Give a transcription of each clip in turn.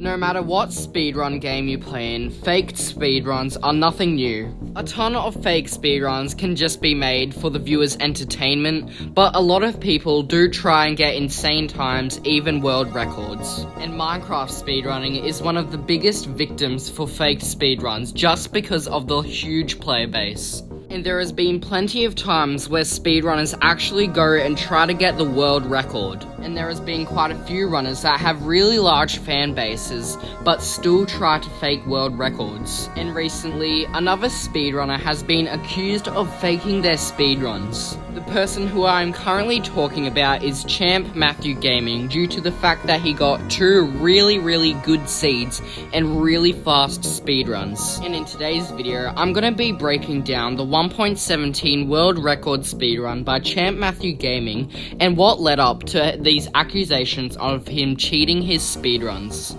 No matter what speedrun game you play in, faked speedruns are nothing new. A ton of fake speedruns can just be made for the viewer's entertainment, but a lot of people do try and get insane times, even world records. And Minecraft speedrunning is one of the biggest victims for faked speedruns just because of the huge player base. And there has been plenty of times where speedrunners actually go and try to get the world record. And there has been quite a few runners that have really large fan bases, but still try to fake world records. And recently, another speedrunner has been accused of faking their speedruns. The person who I'm currently talking about is Champ Matthew Gaming, due to the fact that he got two really good seeds and really fast speedruns. And in today's video, I'm gonna be breaking down the 1.17 world record speedrun by Champ Matthew Gaming and what led up to these accusations of him cheating his speedruns.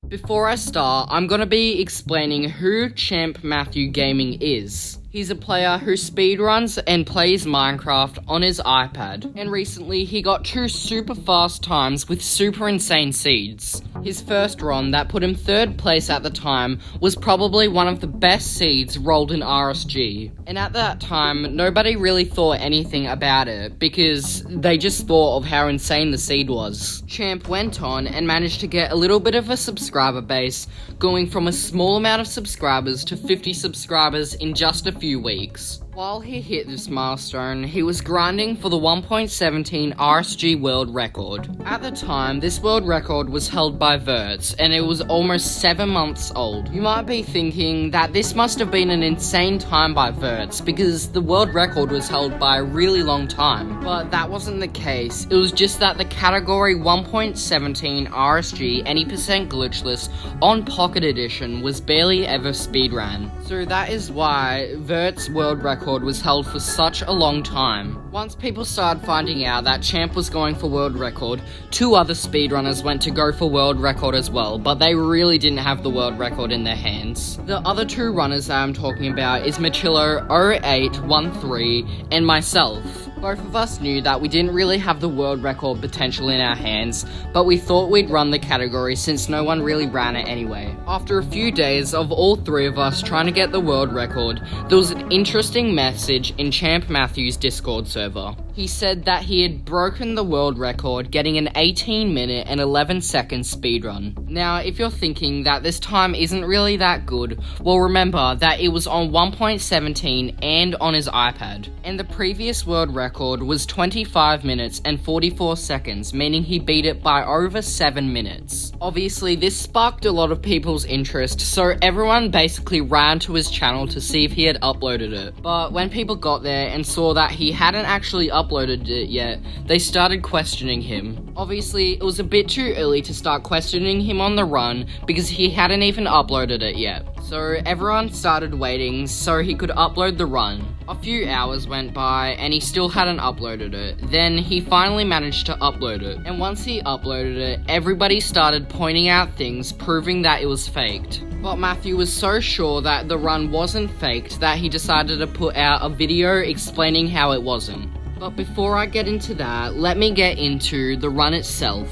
Before I start, I'm gonna be explaining who Champ Matthew Gaming is. He's a player who speedruns and plays Minecraft on his iPad, and recently he got two super fast times with super insane seeds. His first run that put him third place at the time was probably one of the best seeds rolled in RSG, and at that time nobody really thought anything about it because they just thought of how insane the seed was. Champ went on and managed to get a little bit of a subscriber base, going from a small amount of subscribers to 50 subscribers in just a few weeks. While he hit this milestone, he was grinding for the 1.17 RSG world record. At the time, this world record was held by Verts, and it was almost 7 months old. You might be thinking that this must have been an insane time by Verts, because the world record was held by a really long time. But that wasn't the case. It was just that the category 1.17 RSG any percent glitchless on Pocket Edition was barely ever speedran. So that is why Verts' world record was held for such a long time. Once people started finding out that Champ was going for world record, two other speedrunners went to go for world record as well, but they really didn't have the world record in their hands. The other two runners that I'm talking about is Machillo0813 and myself. Both of us knew that we didn't really have the world record potential in our hands, but we thought we'd run the category since no one really ran it anyway. After a few days of all three of us trying to get the world record, there was an interesting message in Champ Matthew's Discord server. He said that he had broken the world record, getting an 18-minute and 11-second speedrun. Now, if you're thinking that this time isn't really that good, well, remember that it was on 1.17 and on his iPad. And the previous world record was 25 minutes and 44 seconds, meaning he beat it by over 7 minutes. Obviously, this sparked a lot of people's interest, so everyone basically ran to his channel to see if he had uploaded it. But when people got there and saw that he hadn't actually uploaded it yet, they started questioning him. Obviously, it was a bit too early to start questioning him on the run because he hadn't even uploaded it yet. So everyone started waiting so he could upload the run. A few hours went by and he still hadn't uploaded it. Then he finally managed to upload it. And once he uploaded it, everybody started pointing out things proving that it was faked. But Matthew was so sure that the run wasn't faked that he decided to put out a video explaining how it wasn't. But before I get into that, let me get into the run itself.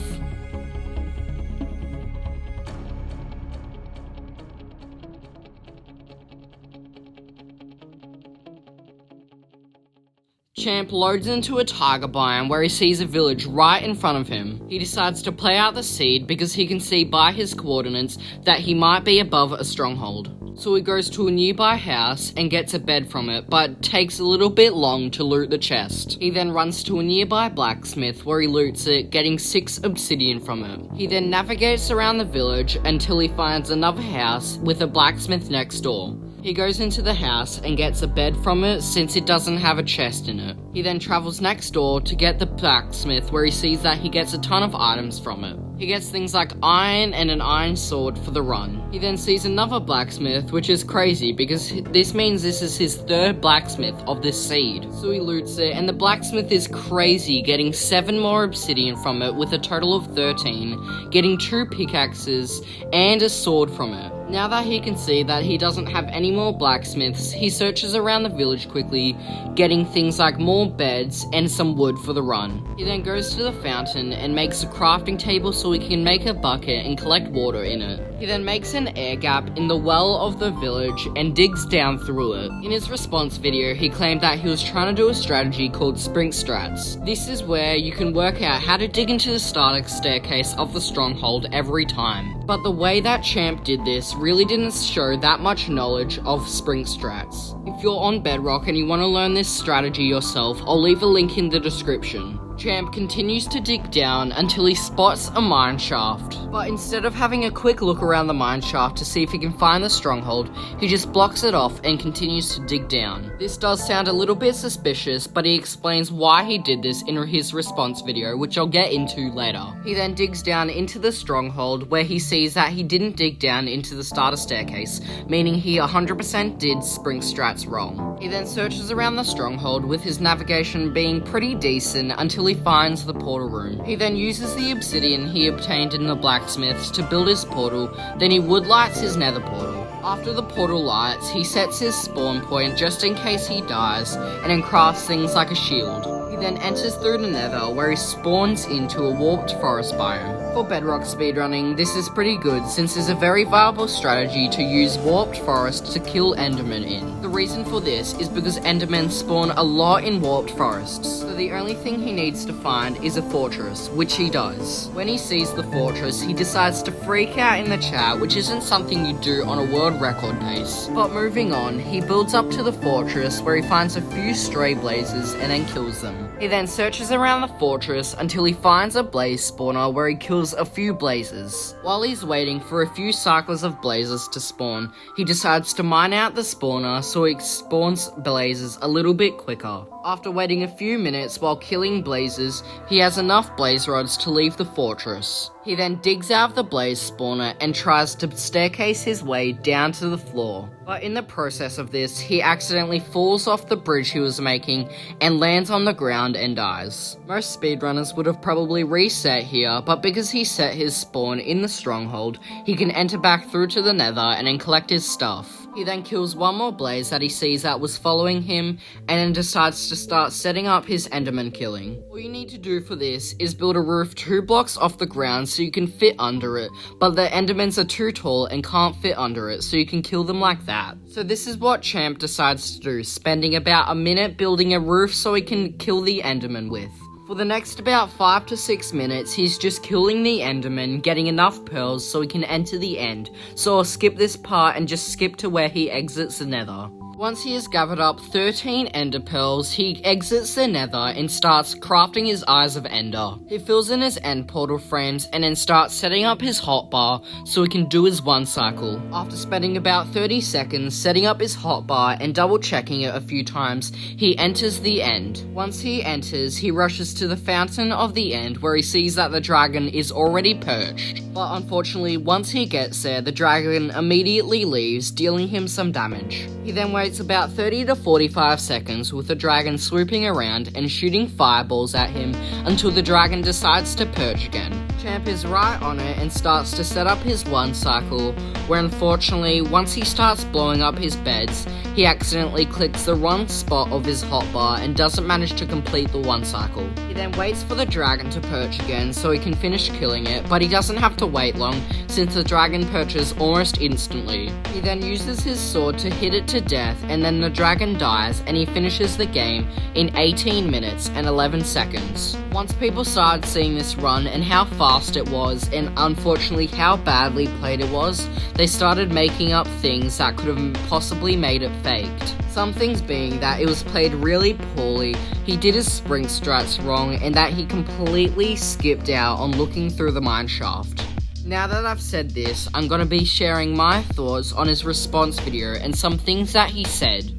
Champ loads into a tiger biome where he sees a village right in front of him. He decides to play out the seed because he can see by his coordinates that he might be above a stronghold. So he goes to a nearby house and gets a bed from it, but takes a little bit long to loot the chest. He then runs to a nearby blacksmith where he loots it, getting 6 obsidian from it. He then navigates around the village until he finds another house with a blacksmith next door. He goes into the house and gets a bed from it since it doesn't have a chest in it. He then travels next door to get the blacksmith where he sees that he gets a ton of items from it. He gets things like iron and an iron sword for the run. He then sees another blacksmith, which is crazy because this means this is his third blacksmith of this seed. So he loots it and the blacksmith is crazy, getting 7 more obsidian from it with a total of 13, getting 2 pickaxes and a sword from it. Now that he can see that he doesn't have any more blacksmiths, he searches around the village quickly, getting things like more beds and some wood for the run. He then goes to the fountain and makes a crafting table so he can make a bucket and collect water in it. He then makes an air gap in the well of the village and digs down through it. In his response video, he claimed that he was trying to do a strategy called Sprinkz Strats. This is where you can work out how to dig into the starter staircase of the stronghold every time. But the way that Champ did this really didn't show that much knowledge of Sprinkz Strats. If you're on Bedrock and you want to learn this strategy yourself, I'll leave a link in the description. Champ continues to dig down until he spots a mine shaft. But instead of having a quick look around the mine shaft to see if he can find the stronghold, he just blocks it off and continues to dig down. This does sound a little bit suspicious, but he explains why he did this in his response video, which I'll get into later. He then digs down into the stronghold, where he sees that he didn't dig down into the starter staircase, meaning he 100% did Sprinkz Strats wrong. He then searches around the stronghold with his navigation being pretty decent until he finds the portal room. He then uses the obsidian he obtained in the blacksmiths to build his portal, then he wood lights his nether portal. After the portal lights, he sets his spawn point just in case he dies, and then crafts things like a shield. He then enters through the nether, where he spawns into a warped forest biome. For Bedrock speedrunning, this is pretty good since it's a very viable strategy to use warped forest to kill endermen in. The reason for this is because endermen spawn a lot in warped forests, so the only thing he needs to find is a fortress, which he does. When he sees the fortress, he decides to freak out in the chat, which isn't something you do on a world record pace. But moving on, he builds up to the fortress where he finds a few stray blazes and then kills them. He then searches around the fortress until he finds a blaze spawner where he kills a few blazes. While he's waiting for a few cycles of blazes to spawn, he decides to mine out the spawner so it spawns blazes a little bit quicker. After waiting a few minutes while killing blazes, he has enough blaze rods to leave the fortress. He then digs out of the blaze spawner and tries to staircase his way down to the floor. But in the process of this, he accidentally falls off the bridge he was making and lands on the ground and dies. Most speedrunners would have probably reset here, but because he set his spawn in the stronghold, he can enter back through to the nether and then collect his stuff. He then kills one more blaze that he sees that was following him, and then decides to start setting up his enderman killing. All you need to do for this is build a roof 2 blocks off the ground so you can fit under it, but the endermans are too tall and can't fit under it, so you can kill them like that. So this is what Champ decides to do, spending about a minute building a roof so he can kill the enderman with. For the next about 5 to 6 minutes, he's just killing the enderman, getting enough pearls so he can enter the end. So I'll skip this part and just skip to where he exits the nether. Once he has gathered up 13 ender pearls, he exits the nether and starts crafting his eyes of ender. He fills in his end portal frames and then starts setting up his hotbar so he can do his 1 cycle. After spending about 30 seconds setting up his hotbar and double checking it a few times, he enters the end. Once he enters, he rushes to the fountain of the end where he sees that the dragon is already perched. But unfortunately, once he gets there, the dragon immediately leaves, dealing him some damage. He then waits about 30 to 45 seconds with the dragon swooping around and shooting fireballs at him until the dragon decides to perch again. Champ is right on it and starts to set up his 1 cycle, where unfortunately, once he starts blowing up his beds, he accidentally clicks the wrong spot of his hotbar and doesn't manage to complete the 1 cycle. He then waits for the dragon to perch again so he can finish killing it, but he doesn't have to wait long since the dragon perches almost instantly. He then uses his sword to hit it to death, and then the dragon dies and he finishes the game in 18 minutes and 11 seconds. Once people started seeing this run and how fast it was, and unfortunately how badly played it was, they started making up things that could have possibly made it faked. Some things being that it was played really poorly, he did his Sprinkz Strats wrong, and that he completely skipped out on looking through the mine shaft. Now that I've said this, I'm going to be sharing my thoughts on his response video and some things that he said.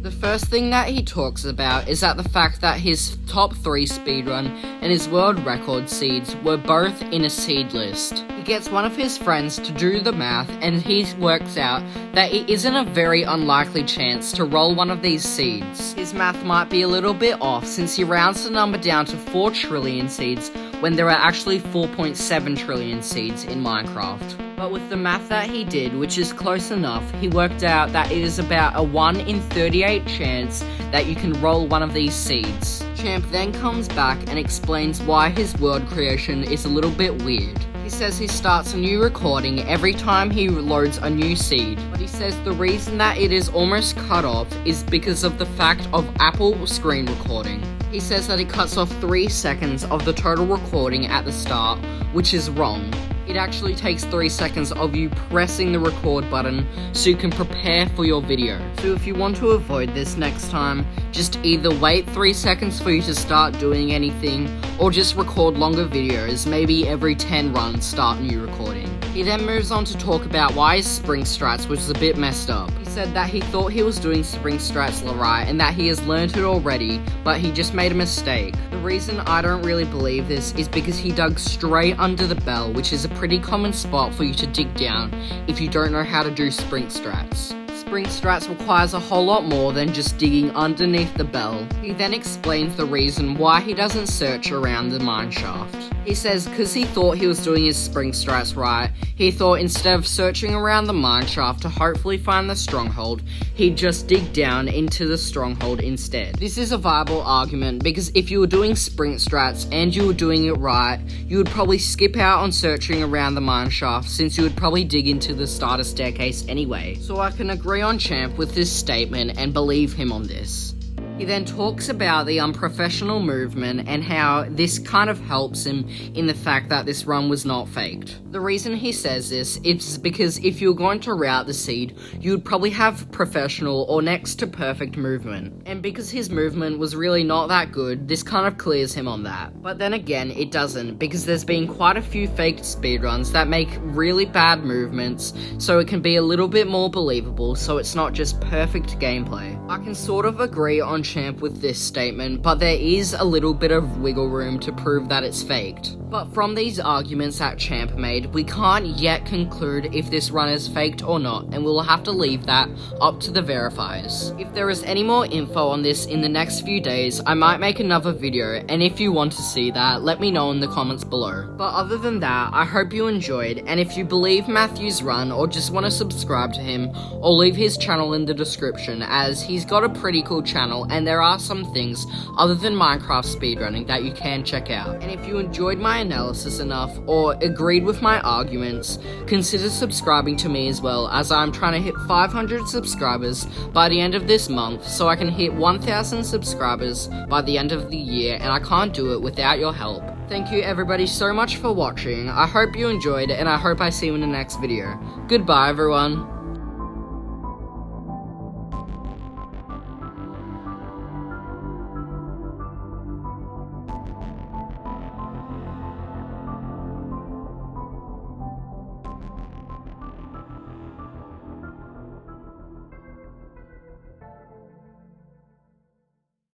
The first thing that he talks about is that the fact that his top 3 speedrun, and his world record seeds were both in a seed list. He gets one of his friends to do the math, and he works out that it isn't a very unlikely chance to roll one of these seeds. His math might be a little bit off since he rounds the number down to 4 trillion seeds when there are actually 4.7 trillion seeds in Minecraft. But with the math that he did, which is close enough, he worked out that it is about a 1 in 38 chance that you can roll one of these seeds. Champ then comes back and explains why his world creation is a little bit weird. He says he starts a new recording every time he loads a new seed, but he says the reason that it is almost cut off is because of the fact of Apple screen recording. He says that it cuts off 3 seconds of the total recording at the start, which is wrong. It actually takes 3 seconds of you pressing the record button so you can prepare for your video. So if you want to avoid this next time, just either wait 3 seconds for you to start doing anything, or just record longer videos, maybe every 10 runs start new recording. He then moves on to talk about why his Sprinkz Strats was a bit messed up. He said that he thought he was doing Sprinkz Strats right and that he has learned it already, but he just made a mistake. The reason I don't really believe this is because he dug straight under the bell, which is a pretty common spot for you to dig down if you don't know how to do Sprinkz Strats. Sprinkz Strats requires a whole lot more than just digging underneath the bell. He then explains the reason why he doesn't search around the mineshaft. He says because he thought he was doing his Sprinkz Strats right, he thought instead of searching around the mineshaft to hopefully find the stronghold, he'd just dig down into the stronghold instead. This is a viable argument because if you were doing Sprinkz Strats and you were doing it right, you would probably skip out on searching around the mineshaft since you would probably dig into the starter staircase anyway. So I can agree on Champ with this statement and believe him on this. He then talks about the unprofessional movement and how this kind of helps him in the fact that this run was not faked. The reason he says this is because if you're going to route the seed, you would probably have professional or next to perfect movement. And because his movement was really not that good, this kind of clears him on that. But then again, it doesn't, because there's been quite a few faked speedruns that make really bad movements, so it can be a little bit more believable, so it's not just perfect gameplay. I can sort of agree on Champ with this statement, but there is a little bit of wiggle room to prove that it's faked. But from these arguments that Champ made, we can't yet conclude if this run is faked or not, and we'll have to leave that up to the verifiers. If there is any more info on this in the next few days, I might make another video, and if you want to see that, let me know in the comments below. But other than that, I hope you enjoyed, and if you believe Matthew's run or just want to subscribe to him, I'll leave his channel in the description, as he's got a pretty cool channel and there are some things other than Minecraft speedrunning that you can check out. And if you enjoyed my analysis enough or agreed with my arguments, consider subscribing to me as well, as I'm trying to hit 500 subscribers by the end of this month so I can hit 1,000 subscribers by the end of the year, and I can't do it without your help. Thank you everybody so much for watching. I hope you enjoyed, and I hope I see you in the next video. Goodbye everyone.